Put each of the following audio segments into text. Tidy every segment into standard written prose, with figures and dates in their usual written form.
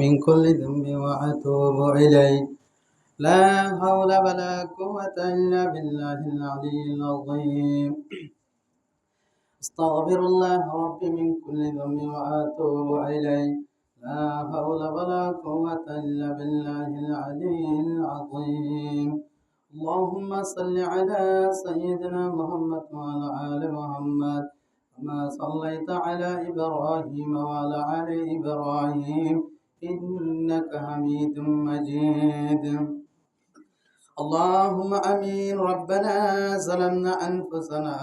من كل ذنب وأتوب إليه. لا حول ولا قوة إلا بالله العلي العظيم. أستغفر الله ربي من كل ذنب وأتوب إليه. لا حول ولا قوة إلا بالله العلي العظيم. اللهم صل على سيدنا محمد وعلى آل محمد كما صليت على إبراهيم وعلى آل إبراهيم إنك حميد مجيد. اللهم آمين. ربنا ظلمنا أنفسنا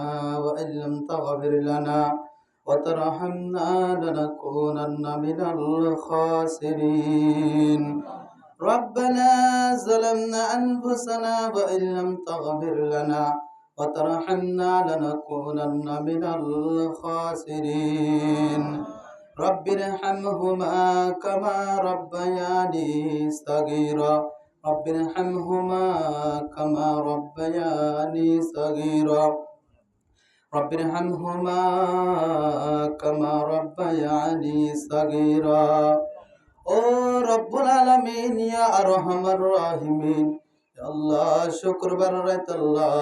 وإن لم تغفر لنا وترحمنا لنكونن من الخاسرين. ربنا ظلمنا أنفسنا وإن لم تغفر لنا وترحمنا لنكونن من الخاسرين. رب ارحمهما كما ربياني صغيرا. رب ارحمهما كما ربياني صغيرا. رب ارحمهما كما ربياني صغيرا. ও রব্বুল আলামিন, ইয়া আরহামার রাহিমিন, আল্লাহ শুকরবার রাত আল্লাহ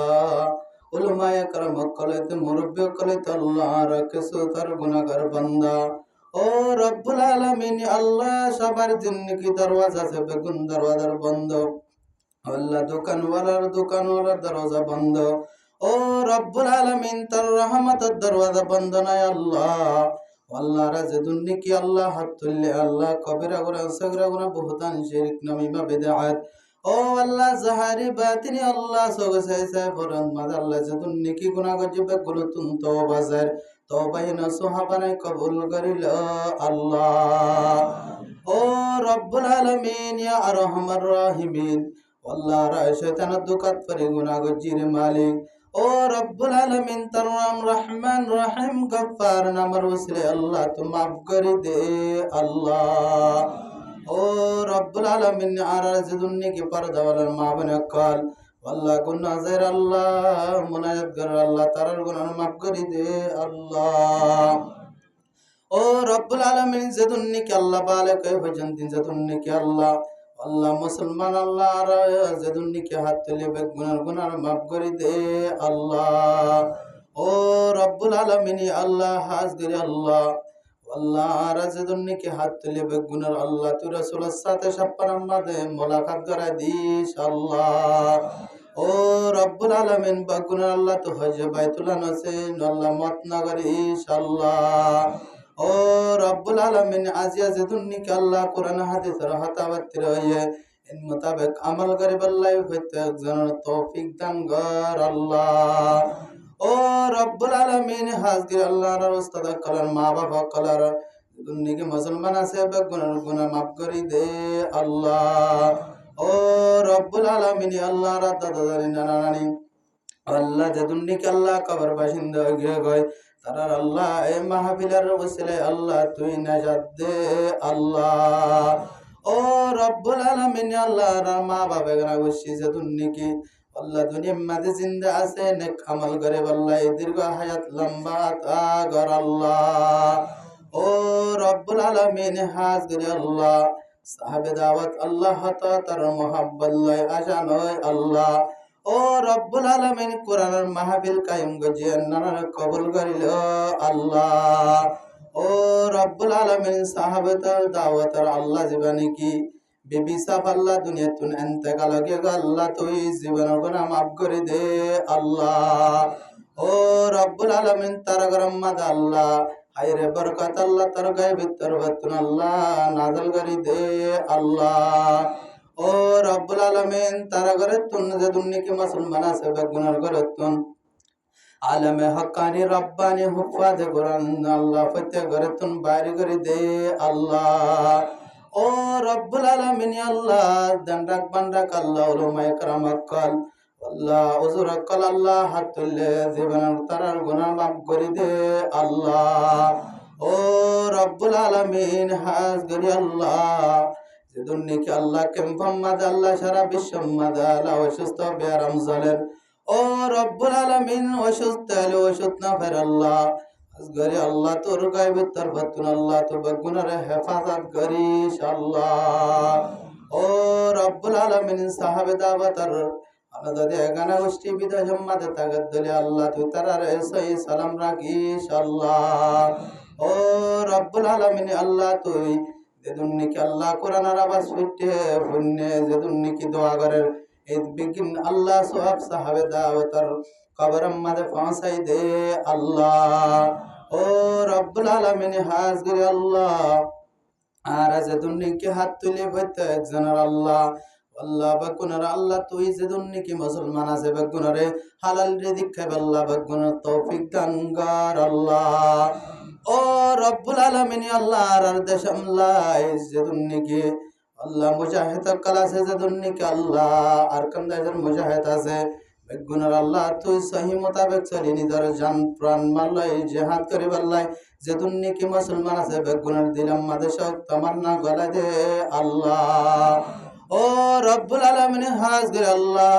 উলামায়ে کرام কলেতে মুরব্বি কলেতে আল্লাহ রাখছো তার গুনাহগার বান্দা। ও রব্বুল আলামিন, আল্লাহ সবার জন্য কি দরওয়াজা আছে বেগুন দরওয়াজার বন্ধ। আল্লাহ দোকানওয়ালার দরওয়াজা বন্ধ। ও রব্বুল আলামিন, তার রহমতের দরওয়াজা বন্ধ নাই আল্লাহ। আল্লাহ রাজে দুন্নি কি আল্লাহ হাত তুললে আল্লাহ কবিরা গুনাহ সগীরা গুনাহ বহুতান শিরক নামিমা বিদআত। ও আল্লাহ জাহারি বাতিনি আল্লাহ সগসাইসা ফরন মাদ আল্লাহ যে দুন্নি কি গুনাহ গজিবে গুলতুন তওবাজার তওবাইনা সুহাবানাই কবুল করিল আল্লাহ। ও রব্বুল আলামিন, ইয়া আরহামার রাহিমিন, আল্লাহ রায় শয়তানের দুকাত পরে গুনাহ গজির মালিক। ও রব্বুল আলামিন, তার নাম রহমান রহিম গফফার নামের ওসিলে আল্লাহ তো মাফ করে দে আল্লাহ। ও রব্বুল আলামিন, আর জিদুন্নি কি পর্দাওয়ালার মা বোনে কল আল্লাহ গুনাহগার আল্লাহ মুনাজাত আল্লাহ তার গুনাহ মাফ করে দে আল্লাহ। ও রব্বুল আলামিন, জিদুন্নি কি আল্লাহ বালেক হইছেন দিন জিদুন্নি কি আল্লাহ আল্লাহ মুসলমান আল্লাহ আর যেদুন্নি কে হাত তুলে গুনার মাফ করে দে আল্লাহ। ও রব্বুল আলামিন, আল্লাহ হাজ করে আল্লাহ আল্লাহ আর যেদুন্নি কে হাত তুলে গুনার আল্লাহ তুই রাসূলের সাথে সাপ্পারাম মাদে মোলাকাত করায় দিস আল্লাহ। ও রব্বুল আলামিন, গুনার আল্লাহ তো হজে বাইতুল্লাহ নসেন আল্লাহ মত না করিস আল্লাহ। ও রব্বুল আলামিন, আজিয়া যেদুন্নি কে আল্লাহ কোরআন হাদিসের হতাবাত্তির হয়ে এর মোতাবেক আমল করে বল্লাই প্রত্যেক জনের তৌফিক দান কর আল্লাহ। ও রব্বুল আলামিন, হাজগির আল্লাহর উস্তাদ কলার মা বাবা কলার দুন্নি কে মুসলমান আছে গুনাহ মাফ করে দে আল্লাহ। ও রব্বুল আলামিন, আল্লাহর দাদা দাদি নানা নানি আল্লাহ যেদুন্নি কে আল্লাহ কবর বাসিন্দা হয়ে গয় তারা আল্লাহ এই মাহফিলের ওসিলায় আল্লাহ তুই নাজাত দে আল্লাহ। ও রব্বুল আলামিন, আল্লাহর মা বাবা গরা বসি যেদুন্নি কি আল্লাহ দুনিয়ার মাঝে জিন্দা আছে নেক আমল করে আল্লাহ দীর্ঘ হায়াত লম্বা তা কর আল্লাহ। ও রব্বুল আলামিন, হাজ করে আল্লাহ সাহাবে দাওয়াত আল্লাহ তার মুহাব্বত লাই আশা নয় আল্লাহ। ও রব্বুল আলামিন, কোরআনের মাহফিল কায়েম গজিয়ে নানার কবুল করিল আল্লাহ। ও রব্বুল আলামিন, সাহাবাতার দাওয়াতের আল্লাহ জীবনে কি বিবি সাফ আল্লাহ দুনিয়া তুন ইন্তেকাল হয়ে গেল আল্লাহ তুই জীবনের গুনাহ মাফ করে দে আল্লাহ। ও রব্বুল আলামিন, তার গরম মাদ আল্লাহ হায়রে বরকত আল্লাহ তার গায়ে ভিতর বতুন আল্লাহ নাযিল করে দে আল্লাহ। ও রব্বুল আলামিন, তারা ঘরে তুন যে দুন্নি কি মুসলমান আছে বেগুনার ঘরে তুন আলমে হক্কানি রব্বানি হুফাজে কোরআন আল্লাহ প্রত্যেক ঘরে তুন বাইরে করে দে আল্লাহ। ও রব্বুল আলামিন, আল্লাহ দান রাখবান রাখ আল্লাহ উলামায়ে কেরাম আক্কাল আল্লাহ হুজুর আক্কাল আল্লাহ হাত তুললে জীবনের তারার গুনাহ মাফ করে দে আল্লাহ। ও রব্বুল আলামিন, হাজ করি আল্লাহ যেদুন্নি কি আল্লাহ কেমফাম্মাদ আল্লাহ সারা বিশ্বম্মাদ আল্লাহ অসুস্থ বেয়ারাম জালের ও রব্বুল আলামিন অসুস্থ হলে ওষুধ না ফের আল্লাহ আজগরে আল্লাহ তোর গায়বের তরফতুন আল্লাহ তো বেগুনারে হেফাজত করিস আল্লাহ। ও রব্বুল আলামিন সাহাবে দাওয়াতার আমাদের এখানে গোষ্ঠী বিদায় সম্মাদে তাগত দলে আল্লাহ তুই তারারে সহি সালাম রাখিস আল্লাহ। ও রব্বুল আলামিন আল্লাহ তুই যেদুন্নিকি আল্লাহ কোরআনের আওয়াজ ফুটে পুণ্যে যেদুন্নিকি দোয়া করের এই বিগিন আল্লাহ সওয়াব সাহাবে দাওয়াতার কবরম মাদে পৌঁছাই দে আল্লাহ। ও রব্বুল আলামিন হাজগিরি আল্লাহ আর যেদুন্নিকি হাত তুলে বইতে একজনের আল্লাহ আল্লাহ বেগুনার আল্লাহ তুই যেদুন্নিকি মুসলমান আছে বেগুনারে হালাল রিজিক খাইবে আল্লাহ বেগুনার তৌফিক দান কর আল্লাহ। ও রব্বুল আলামিন আল্লাহ আর দেশ আমলাই যেদুন্নিকি আল্লাহ মুজাহিদ কাল আছে যেদুন্নিকি আল্লাহ আর কোন দেশের মুজাহিদ আছে বেগুনার আল্লাহ তুই সহি মোতাবেক চলি নিজের জান প্রাণ মাল্লাই জিহাদ করে বললাই যেদুন্নিকি মুসলমান আছে বেগুনার দিলাম মাদে শক তামান্না গলা দে আল্লাহ। ও রব্বুল আলামিন হাজগির আল্লাহ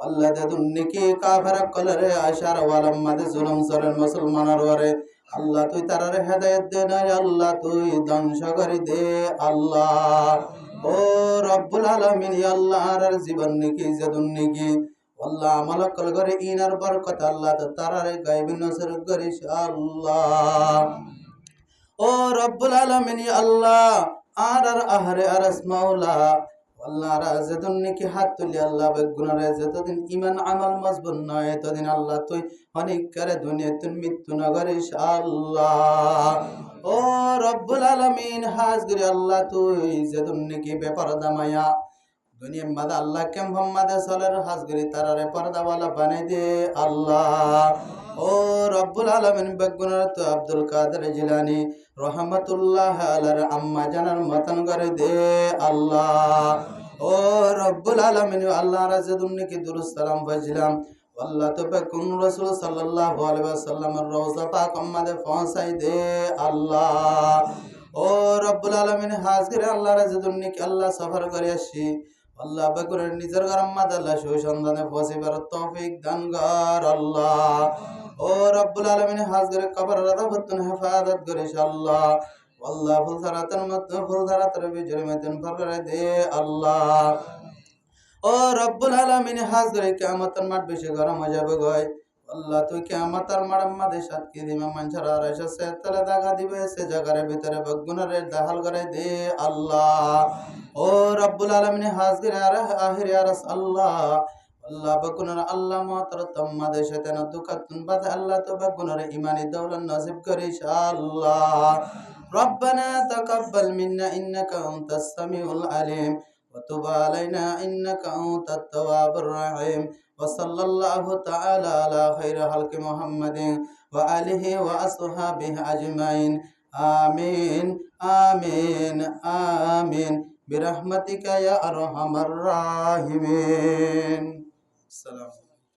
আল্লাহ যেদুন্নিকি কাফের কলরে আশার ওয়ালাম মাদে জুলুম চলেন মুসলমানের ওরে আল্লাহ তুই তারারে হেদায়েত দে না আল্লাহ তুই ধ্বংস করে দে আল্লাহ। ও রব্বুল আলামিন আল্লাহ আর জীবন নিকি যেদুন্নিকি আল্লাহ আমল কল করে ইনার বরকত আল্লাহ তো তারারে গায়বি নসর করিস আল্লাহ। ও রব্বুল আলামিন আল্লাহ আর আহরে আরস মাওলা আল্লাহ যেদুন্নিকি হাত তুলি আল্লাহ বেগুনারে যতদিন ইমান আমল মজবুত নয় এতদিন আল্লাহ তুই অনেক করে দুনিয়াতুন মৃত্যু নগরিস আল্লাহ। ও রব্বুল আলামিন হাজগিরি আল্লাহ তুই যেদুন্নিকি বেপরদা মায়া দুনিয়া মাদা আল্লাহ কে মোহাম্মদে সালের হাজগিরি তারারে পর্দাওয়ালা বানাই দে আল্লাহ। ও রব্বুল আলামিন বেগুনার তো আব্দুল কাদের জিলানী রহমতুল্লাহ আলার আম্মা জানার মতন করে দে আল্লাহ। ও রব্বুল আলামিন আল্লাহ রাজুন্নিকি দুরুস সালাম ফাজিলাম আল্লাহ তো বেগুন রাসূল সাল্লাল্লাহু আলাইহি ওয়াসাল্লামের রওজা পাক আম্মাদে পৌঁছাই দে আল্লাহ। ও রব্বুল আলামিন হাজগিরি আল্লাহ রাজুন্নিকি আল্লাহ সফর করে আসি আল্লাহ বেগুনের নিজের গরম মাদাল্লাহ সুসন্ধানে পৌঁছিবার তৌফিক দান কর আল্লাহ। ও রব্বুল আলামিন হাজগিরি কবর রাদাবতুন হেফাজত করিস আল্লাহ। আল্লাহ ফুল সারাতের মধ্যে ফুল সারাতের বিজয় মেতেন ফররে দে আল্লাহ। ও রব্বুল আলামিন হাজগিরি কিয়ামতের মাঠ বেশি গরম হয়ে যাবে গয় আল্লাহ তুই কিয়ামতের মাঠ মাদে সাতকি দিমা মানছার আর এসে তলে দাগা দিবে সে জায়গার ভিতরে বেগুনের দাহাল করে দে আল্লাহ। ও রব্বুল আলামিন হাজগিরি আর আখিরি আরস আল্লাহ আল্লাহ বেগুনের আল্লাহ মহতরতম মাদে শয়তান দুকাতুন বাদে আল্লাহ তো বেগুনের ইমানি দৌলত নসিব করিস আল্লাহ। ربنا تقبل منا إنك أنت السميع العليم وتب علينا إنك أنت التواب الرحيم وصلى الله تعالى على خير خلق محمد وآله وأصحابه أجمعين آمين آمين آمين برحمتك يا أرحم الراحمين. السلام